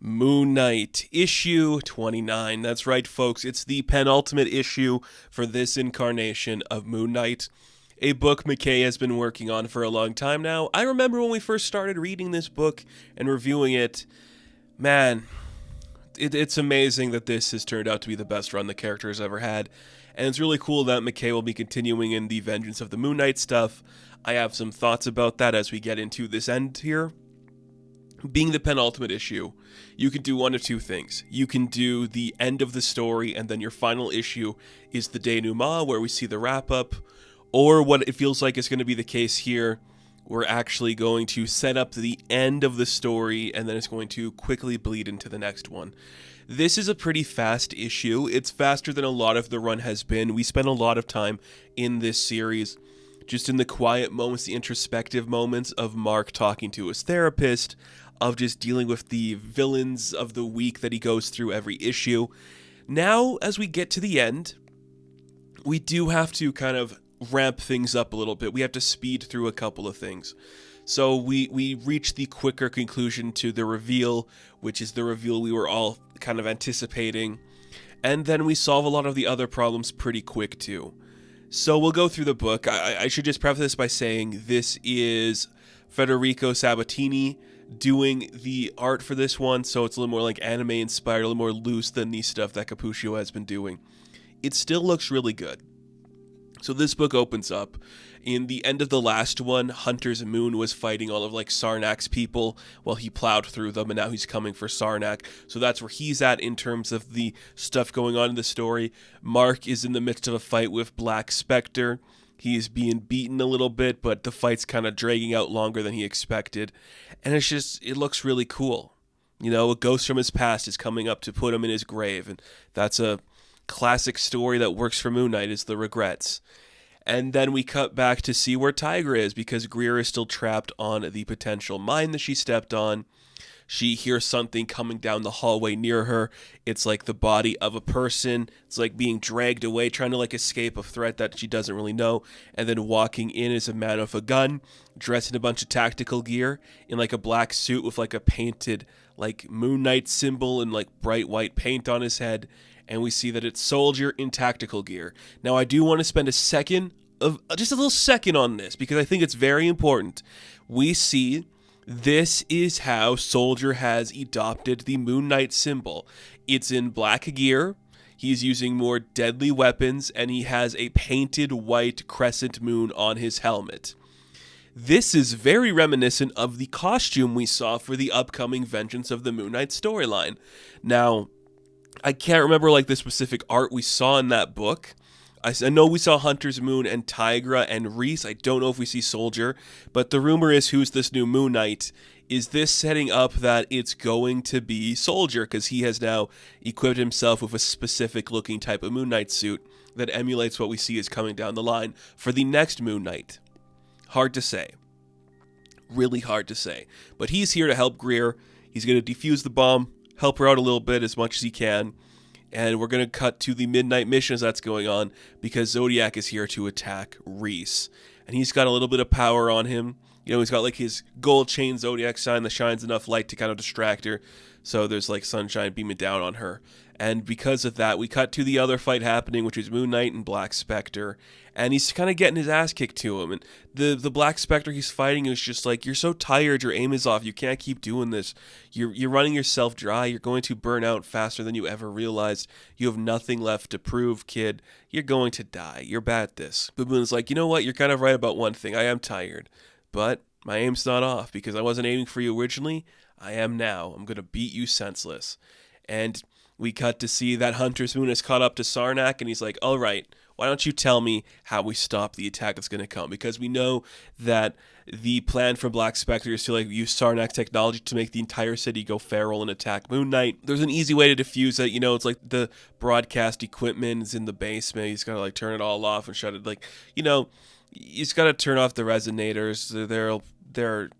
Moon Knight, issue 29. That's right, folks. It's the penultimate issue for this incarnation of Moon Knight, a book McKay has been working on for a long time now. I remember when we first started reading this book and reviewing it. Man, it's amazing that this has turned out to be the best run the character has ever had. And it's really cool that McKay will be continuing in the Vengeance of the Moon Knight stuff. I have some thoughts about that as we get into this end here. Being the penultimate issue, you can do one of two things. You can do the end of the story, and then your final issue is the denouement, where we see the wrap-up. Or what it feels like is going to be the case here, we're actually going to set up the end of the story, and then it's going to quickly bleed into the next one. This is a pretty fast issue. It's faster than a lot of the run has been. We spent a lot of time in this series just in the quiet moments, the introspective moments of Mark talking to his therapist, of just dealing with the villains of the week that he goes through every issue. Now, as we get to the end, we do have to kind of ramp things up a little bit. We have to speed through a couple of things. So we reach the quicker conclusion to the reveal, which is the reveal we were all kind of anticipating. And then we solve a lot of the other problems pretty quick too. So we'll go through the book. I should just preface this by saying this is Federico Sabatini doing the art for this one, so it's a little more like anime inspired, a little more loose than the stuff that Cappuccio has been doing. It still looks really good. So this book opens up. In the end of the last one, Hunter's Moon was fighting all of like Sarnak's people while he plowed through them, and now he's coming for Sarnak. So that's where he's at in terms of the stuff going on in the story. Mark is in the midst of a fight with Black Spectre. He is being beaten a little bit, but the fight's kind of dragging out longer than he expected. And it looks really cool. You know, a ghost from his past is coming up to put him in his grave. And that's a classic story that works for Moon Knight, is the regrets. And then we cut back to see where Tigra is, because Greer is still trapped on the potential mine that she stepped on. She hears something coming down the hallway near her. It's like the body of a person. It's like being dragged away, trying to like escape a threat that she doesn't really know. And then walking in is a man with a gun, dressed in a bunch of tactical gear, in like a black suit with like a painted like Moon Knight symbol and like bright white paint on his head. And we see that it's Soldier in tactical gear. Now I do want to spend just a little second on this, because I think it's very important. We see this is how Soldier has adopted the Moon Knight symbol. It's in black gear, he's using more deadly weapons, and he has a painted white crescent moon on his helmet. This is very reminiscent of the costume we saw for the upcoming Vengeance of the Moon Knight storyline. Now, I can't remember like the specific art we saw in that book. I know we saw Hunter's Moon and Tigra and Reese. I don't know if we see Soldier, but the rumor is, who's this new Moon Knight? Is this setting up that it's going to be Soldier, because he has now equipped himself with a specific looking type of Moon Knight suit that emulates what we see is coming down the line for the next Moon Knight? Hard to say. Really hard to say. But he's here to help Greer. He's going to defuse the bomb, help her out a little bit as much as he can. And we're going to cut to the midnight mission as that's going on, because Zodiac is here to attack Reese. And he's got a little bit of power on him. You know, he's got like his gold chain Zodiac sign that shines enough light to kind of distract her. So there's like sunshine beaming down on her. And because of that, we cut to the other fight happening, which is Moon Knight and Black Spectre. And he's kind of getting his ass kicked to him. And the Black Spectre he's fighting is just like, you're so tired, your aim is off, you can't keep doing this. You're running yourself dry, you're going to burn out faster than you ever realized. You have nothing left to prove, kid. You're going to die. You're bad at this. But Moon's like, you know what, you're kind of right about one thing. I am tired. But my aim's not off, because I wasn't aiming for you originally. I am now. I'm going to beat you senseless. And we cut to see that Hunter's Moon has caught up to Sarnak, and he's like, all right, why don't you tell me how we stop the attack that's going to come? Because we know that the plan for Black Spectre is to like use Sarnak's technology to make the entire city go feral and attack Moon Knight. There's an easy way to defuse that. You know, it's like the broadcast equipment is in the basement. He's got to like turn it all off and shut it. Like, you know, he's got to turn off the resonators.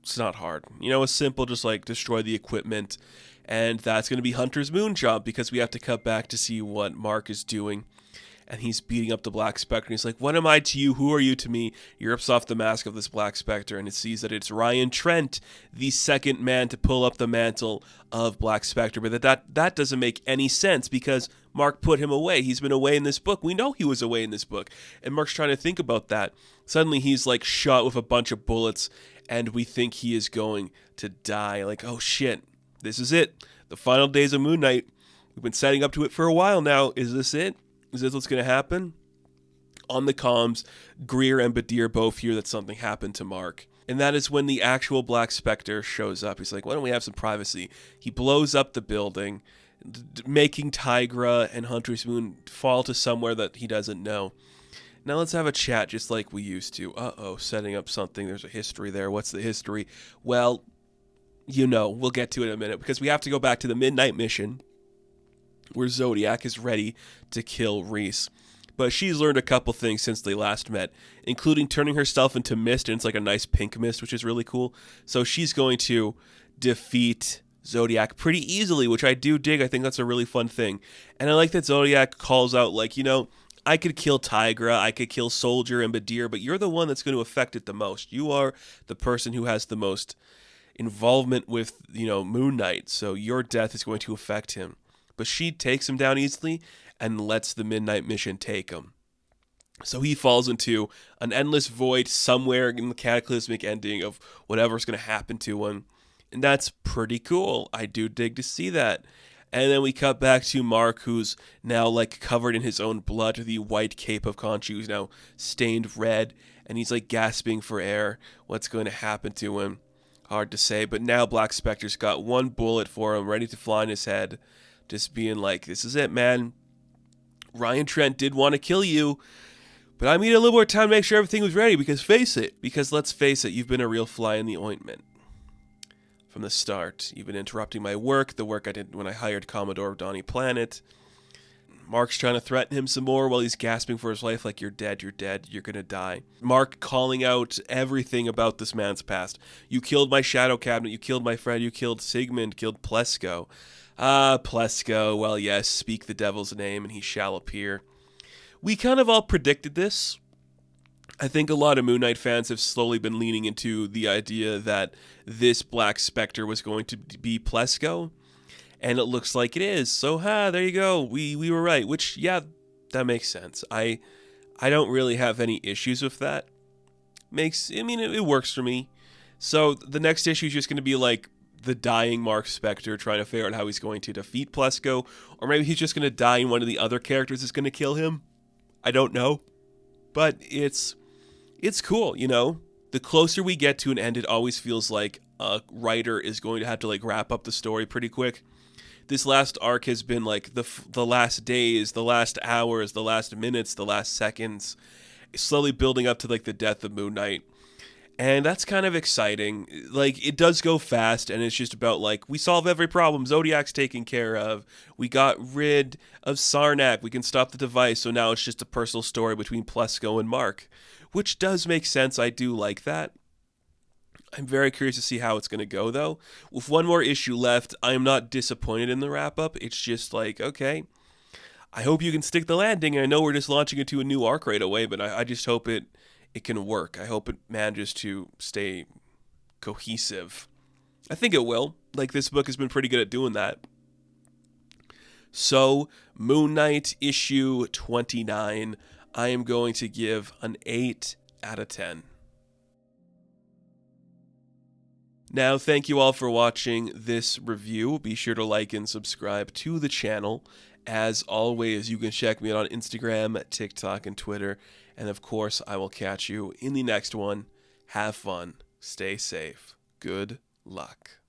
It's not hard. You know, it's simple, just like destroy the equipment. And that's going to be Hunter's Moon job, because we have to cut back to see what Mark is doing. and he's beating up the Black Spectre. And he's like, what am I to you? Who are you to me? He rips off the mask of this Black Spectre, and it sees that it's Ryan Trent, the second man to pull up the mantle of Black Spectre. But that doesn't make any sense because Mark put him away. He's been away in this book. We know he was away in this book. And Mark's trying to think about that. Suddenly he's like shot with a bunch of bullets, and we think he is going to die. Like, oh shit, this is it. The final days of Moon Knight. We've been setting up to it for a while now. Is this it? Is this what's going to happen? On the comms, Greer and Badir both hear that something happened to Mark. And that is when the actual Black Spectre shows up. He's like, why don't we have some privacy? He blows up the building, making Tigra and Huntress Moon fall to somewhere that he doesn't know. Now let's have a chat just like we used to. Uh-oh, setting up something. There's a history there. What's the history? Well, you know, we'll get to it in a minute because we have to go back to the Midnight Mission where Zodiac is ready to kill Reese. But she's learned a couple things since they last met, including turning herself into mist, and it's like a nice pink mist, which is really cool. So she's going to defeat Zodiac pretty easily, which I do dig. I think that's a really fun thing. And I like that Zodiac calls out, like, you know, I could kill Tigra, I could kill Soldier and Badir, but you're the one that's going to affect it the most. You are the person who has the most involvement with, you know, Moon Knight, so your death is going to affect him. But she takes him down easily and lets the Midnight Mission take him. So he falls into an endless void somewhere in the cataclysmic ending of whatever's going to happen to him. And that's pretty cool. I do dig to see that. And then we cut back to Mark, who's now like covered in his own blood. The white cape of Khonshu is now stained red, and he's like gasping for air. What's going to happen to him? Hard to say. But now Black Spectre's got one bullet for him, ready to fly in his head. Just being like, this is it, man. Ryan Trent did want to kill you, but I needed a little more time to make sure everything was ready, because let's face it, you've been a real fly in the ointment. From the start, you've been interrupting my work, the work I did when I hired Commodore Donnie Planet. Mark's trying to threaten him some more while he's gasping for his life, like, you're dead, you're gonna die. Mark calling out everything about this man's past. You killed my Shadow Cabinet, you killed my friend, you killed Sigmund, killed Plesko. Plesko, well, yes, speak the devil's name and he shall appear. We kind of all predicted this. I think a lot of Moon Knight fans have slowly been leaning into the idea that this Black Spectre was going to be Plesko, and it looks like it is. So, there you go. We were right, which, yeah, that makes sense. I don't really have any issues with that. It works for me. So, the next issue is just going to be like the dying Mark Spector trying to figure out how he's going to defeat Plesko, or maybe he's just going to die and one of the other characters is going to kill him. I don't know, but it's cool, you know? The closer we get to an end, it always feels like a writer is going to have to like wrap up the story pretty quick. This last arc has been like the last days, the last hours, the last minutes, the last seconds, slowly building up to like the death of Moon Knight. And that's kind of exciting. Like, it does go fast, and it's just about, like, we solve every problem. Zodiac's taken care of. We got rid of Sarnak. We can stop the device. So now it's just a personal story between Plesko and Mark, which does make sense. I do like that. I'm very curious to see how it's going to go, though. With one more issue left, I am not disappointed in the wrap-up. It's just like, okay, I hope you can stick the landing. And I know we're just launching into a new arc right away, but I just hope it can work. I hope it manages to stay cohesive. I think it will. Like, this book has been pretty good at doing that. So, Moon Knight issue 29, I am going to give an 8 out of 10. Now, thank you all for watching this review. Be sure to like and subscribe to the channel. As always, you can check me out on Instagram, TikTok, and Twitter. And of course, I will catch you in the next one. Have fun. Stay safe. Good luck.